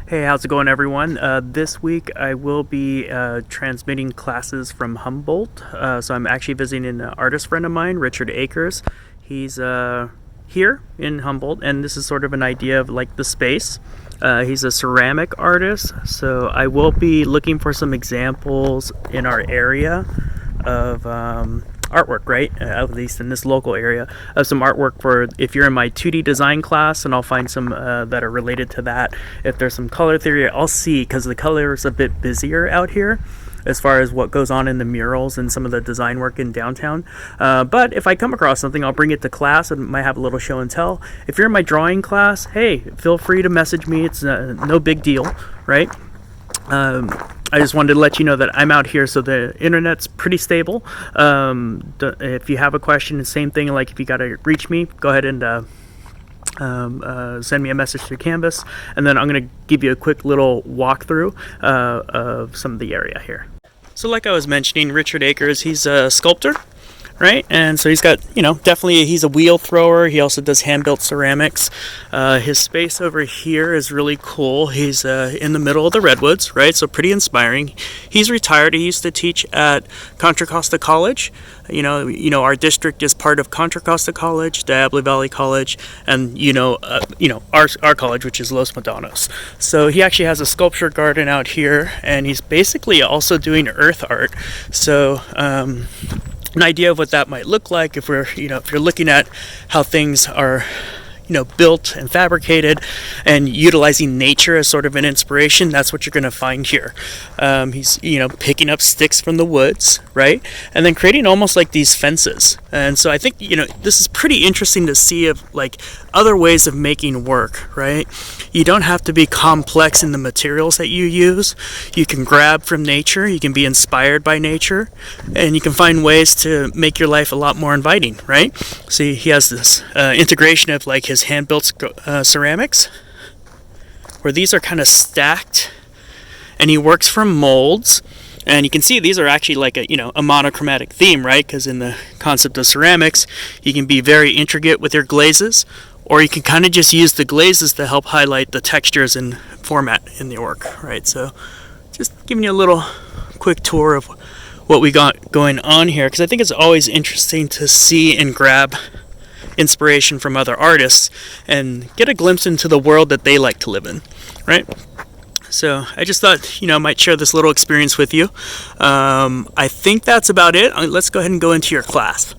Hey, how's it going, everyone? This week I will be transmitting classes from Humboldt. So I'm actually visiting an artist friend of mine, Richard Akers. He's here in Humboldt, and this is sort of an idea of like the space. He's a ceramic artist, so I will be looking for some examples in our area of artwork, right? At least in this local area, some artwork for if you're in my 2D design class, and I'll find some that are related to that. If there's some color theory, I'll see, because the color is a bit busier out here as far as what goes on in the murals and some of the design work in downtown. But if I come across something, I'll bring it to class and might have a little show and tell. If you're in my drawing class, hey, feel free to message me. It's no big deal, right? I just wanted to let you know that I'm out here, so the internet's pretty stable. If you have a question, the same thing, like if you got to reach me, go ahead and send me a message through Canvas, and then I'm going to give you a quick little walkthrough of some of the area here. So like I was mentioning, Richard Akers, he's a sculptor, right? And so he's got, definitely he's a wheel thrower. He also does hand-built ceramics. His space over here is really cool. He's in the middle of the redwoods, right? So pretty inspiring. He's retired. He used to teach at Contra Costa College. Our district is part of Contra Costa College, Diablo Valley College, and our college, which is Los Medanos. So he actually has a sculpture garden out here, and he's basically also doing earth art. So an idea of what that might look like if if you're looking at how things are built and fabricated and utilizing nature as sort of an inspiration, that's what you're going to find here. He's picking up sticks from the woods, right, and then creating almost like these fences. And so I think this is pretty interesting to see of like other ways of making work, right? You don't have to be complex in the materials that you use. You can grab from nature, you can be inspired by nature, and you can find ways to make your life a lot more inviting, right? See, he has this integration of like his hand-built ceramics, where these are kind of stacked, and he works from molds. And you can see these are actually like a monochromatic theme, right? Because in the concept of ceramics, you can be very intricate with your glazes, or you can kind of just use the glazes to help highlight the textures and format in the work, right? So just giving you a little quick tour of what we got going on here, because I think it's always interesting to see and grab inspiration from other artists and get a glimpse into the world that they like to live in, right? So I just thought, might share this little experience with you. I think that's about it. Let's go ahead and go into your class.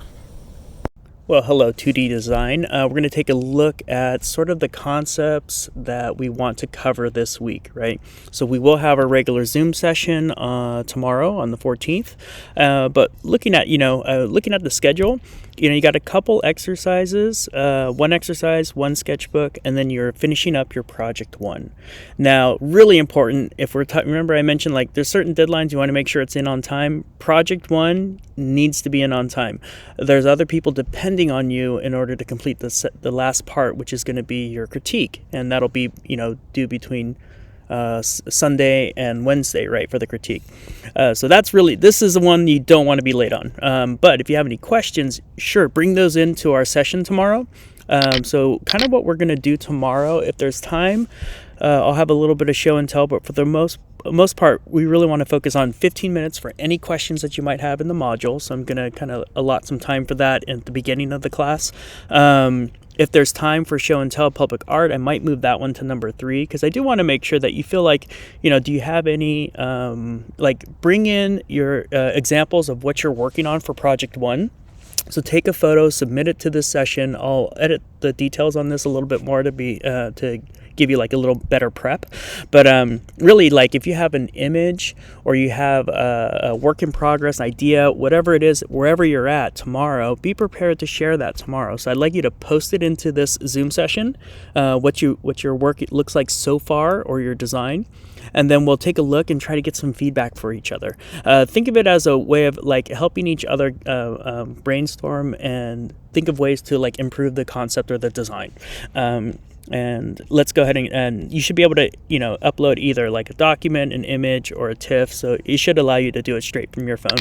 Well, hello, 2D Design. We're going to take a look at sort of the concepts that we want to cover this week, right? So we will have our regular Zoom session tomorrow on the 14th. But looking at the schedule, you got a couple exercises, one exercise, one sketchbook, and then you're finishing up your project one. Now, really important, if remember I mentioned like there's certain deadlines you want to make sure it's in on time. Project one needs to be in on time. There's other people depending on you in order to complete the last part, which is going to be your critique, and that'll be due between Sunday and Wednesday, right, for the critique. So this is the one you don't want to be late on. But if you have any questions, sure, bring those into our session tomorrow. So kind of what we're going to do tomorrow, if there's time, I'll have a little bit of show and tell, but for the most part, we really want to focus on 15 minutes for any questions that you might have in the module. So I'm going to kind of allot some time for that at the beginning of the class. If there's time for show and tell public art, I might move that one to number 3, because I do want to make sure that you feel like, do you have any, bring in your examples of what you're working on for project 1. So take a photo, submit it to this session. I'll edit the details on this a little bit more to give you like a little better prep. But really, like if you have an image or you have a work in progress, idea, whatever it is, wherever you're at tomorrow, be prepared to share that tomorrow. So I'd like you to post it into this Zoom session, what your work looks like so far, or your design. And then we'll take a look and try to get some feedback for each other. Think of it as a way of like helping each other brainstorm and think of ways to like improve the concept or the design. And let's go ahead and you should be able to upload either like a document, an image, or a TIFF. So it should allow you to do it straight from your phone.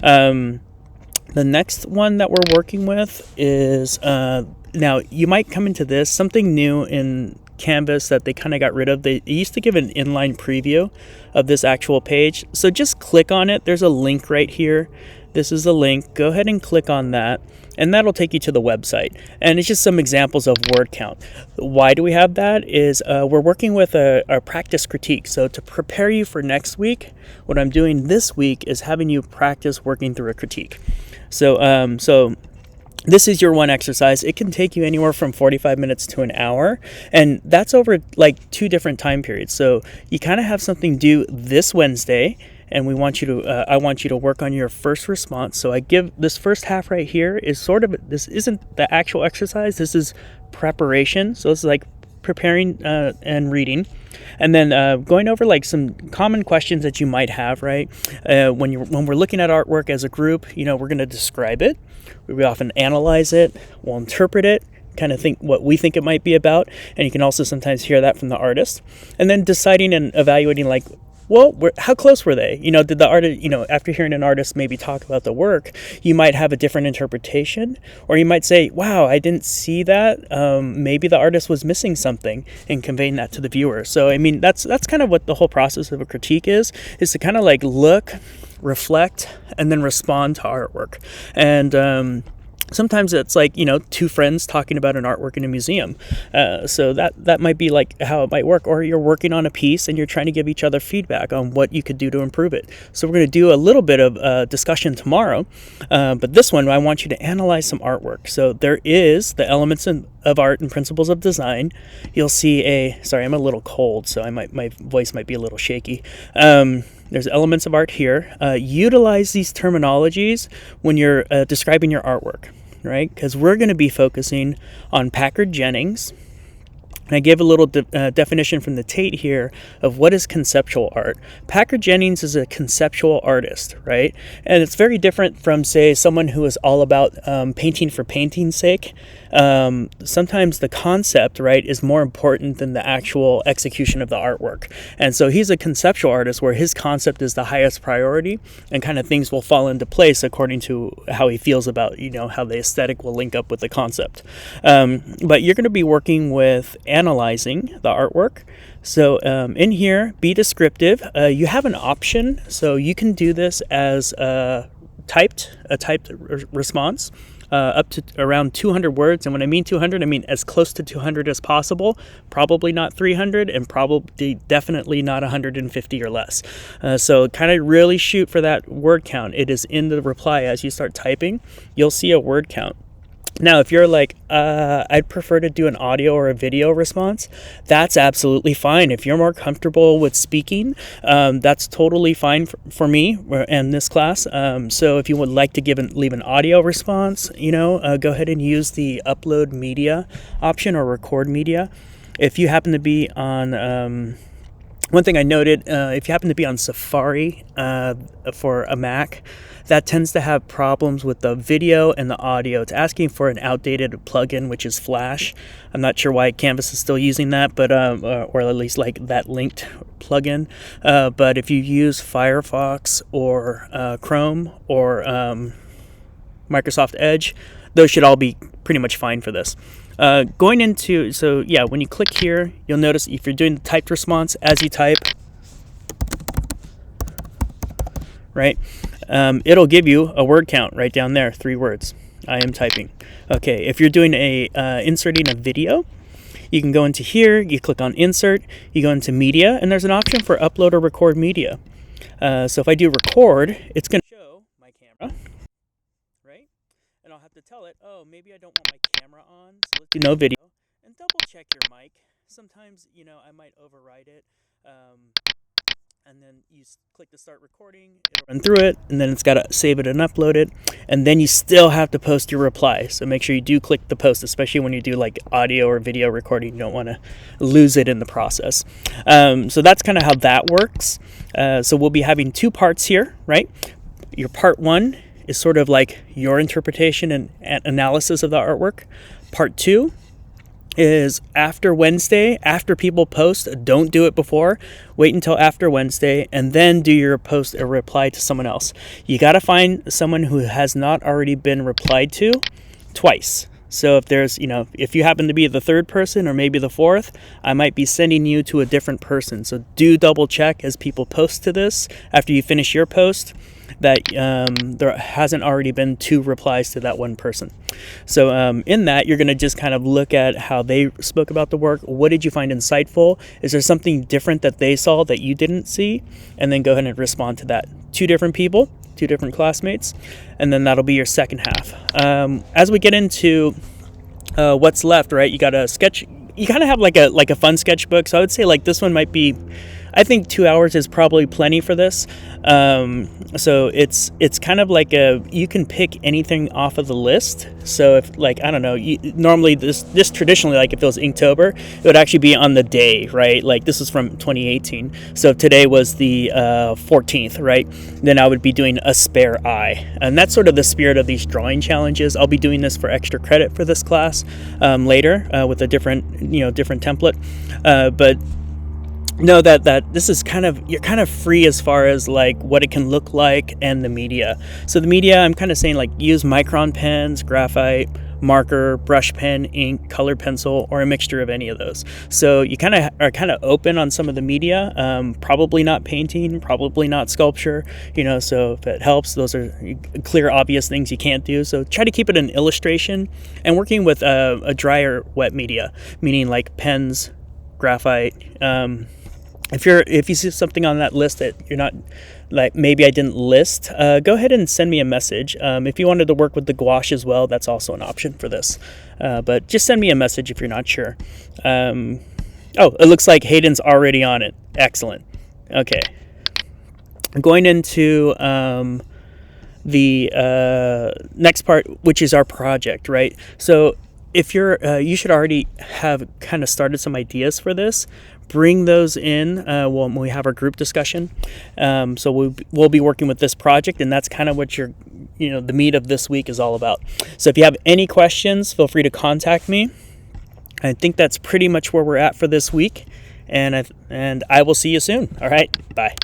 The next one that we're working with is now you might come into this something new in Canvas that they kind of got rid of. They used to give an inline preview of this actual page. So just click on it. There's a link right here. This is a link. Go ahead and click on that, and that'll take you to the website. And it's just some examples of word count. Why do we have that? Is we're working with a practice critique. So to prepare you for next week, what I'm doing this week is having you practice working through a critique. So this is your one exercise. It can take you anywhere from 45 minutes to an hour, and that's over like 2 different time periods. So you kind of have something due this Wednesday, and we want you to I want you to work on your first response. So I give this first half right here is sort of, this isn't the actual exercise, this is preparation. So it's like preparing and reading, and then going over like some common questions that you might have, right? When we're looking at artwork as a group, we're going to describe it. We often analyze it, we'll interpret it, kind of think what we think it might be about, and you can also sometimes hear that from the artist. And then deciding and evaluating, like, well, how close were they? Did the artist, after hearing an artist maybe talk about the work, you might have a different interpretation, or you might say, wow, I didn't see that. Maybe the artist was missing something in conveying that to the viewer. So, that's kind of what the whole process of a critique is to kind of like look, reflect, and then respond to artwork. And sometimes it's like, 2 friends talking about an artwork in a museum. So that might be like how it might work. Or you're working on a piece and you're trying to give each other feedback on what you could do to improve it. So we're going to do a little bit of discussion tomorrow. But this one, I want you to analyze some artwork. So there is the elements of art and principles of design. You'll see sorry, I'm a little cold, so my voice might be a little shaky. There's elements of art here. Utilize these terminologies when you're describing your artwork, right? Because we're going to be focusing on Packard Jennings. And I gave a little definition from the Tate here of what is conceptual art. Packard Jennings is a conceptual artist, right? And it's very different from, say, someone who is all about painting for painting's sake. Sometimes the concept, right, is more important than the actual execution of the artwork. And so he's a conceptual artist where his concept is the highest priority, and kind of things will fall into place according to how he feels about, how the aesthetic will link up with the concept. But you're going to be working with analyzing the artwork. So in here, be descriptive. You have an option, so you can do this as a typed response. Up to around 200 words. And when I mean 200, I mean as close to 200 as possible, probably not 300, and definitely not 150 or less. So kind of really shoot for that word count. It is in the reply. As you start typing, you'll see a word count. Now, if you're like, I'd prefer to do an audio or a video response, that's absolutely fine. If you're more comfortable with speaking, that's totally fine for me and this class. So if you would like to leave an audio response, go ahead and use the upload media option or record media. If you happen to be on... one thing I noted, if you happen to be on Safari for a Mac, that tends to have problems with the video and the audio. It's asking for an outdated plugin, which is Flash. I'm not sure why Canvas is still using that, but or at least like that linked plugin. But if you use Firefox or Chrome or Microsoft Edge, those should all be pretty much fine for this. When you click here, you'll notice if you're doing the typed response, as you type, right, it'll give you a word count right down there, 3 words. I am typing. Okay, if you're doing inserting a video, you can go into here, you click on insert, you go into media, and there's an option for upload or record media. So if I do record, it's going to show my camera, right? And I'll have to tell it, oh, maybe I don't want my camera on, so let's do no video. And double check your mic. Sometimes, I might override it. And then you click to start recording, it'll run through it, and then it's got to save it and upload it. And then you still have to post your reply. So make sure you do click the post, especially when you do like audio or video recording. You don't want to lose it in the process. So that's kind of how that works. So we'll be having 2 parts here, right? Your part 1 is sort of like your interpretation and analysis of the artwork. Part 2 is after Wednesday, after people post. Don't do it before. Wait until after Wednesday, and then do your post or reply to someone else. You got to find someone who has not already been replied to twice. So if there's, if you happen to be the third person or maybe the fourth, I might be sending you to a different person. So do double check as people post to this after you finish your post that there hasn't already been 2 replies to that one person. So in that, you're going to just kind of look at how they spoke about the work. What did you find insightful? Is there something different that they saw that you didn't see? And then go ahead and respond to that. 2 different people, 2 different classmates, and then that'll be your second half. As we get into what's left, right, you got a sketch. You kind of have like a fun sketchbook. So I would say like this one might be, I think 2 hours is probably plenty for this. So it's kind of like you can pick anything off of the list. So if like, I don't know, normally this traditionally, like if it was Inktober, it would actually be on the day, right? Like this is from 2018. So if today was the 14th, right? Then I would be doing a spare eye. And that's sort of the spirit of these drawing challenges. I'll be doing this for extra credit for this class later with a different template. But know that this is you're kind of free as far as like what it can look like and the media. So the media, I'm kind of saying like use micron pens, graphite, marker, brush pen, ink, colored pencil, or a mixture of any of those. So you are kind of open on some of the media, probably not painting, probably not sculpture, so if it helps, those are clear, obvious things you can't do. So try to keep it an illustration and working with a drier wet media, meaning like pens, graphite. If you see something on that list that you're not, like maybe I didn't list, go ahead and send me a message. If you wanted to work with the gouache as well, that's also an option for this. But just send me a message if you're not sure. It looks like Hayden's already on it. Excellent. Okay. Going into the next part, which is our project, right? So if you should already have kind of started some ideas for this. Bring those in when we have our group discussion. So we'll be working with this project, and that's kind of what the meat of this week is all about. So if you have any questions, feel free to contact me. I think that's pretty much where we're at for this week, and I will see you soon. All right, bye.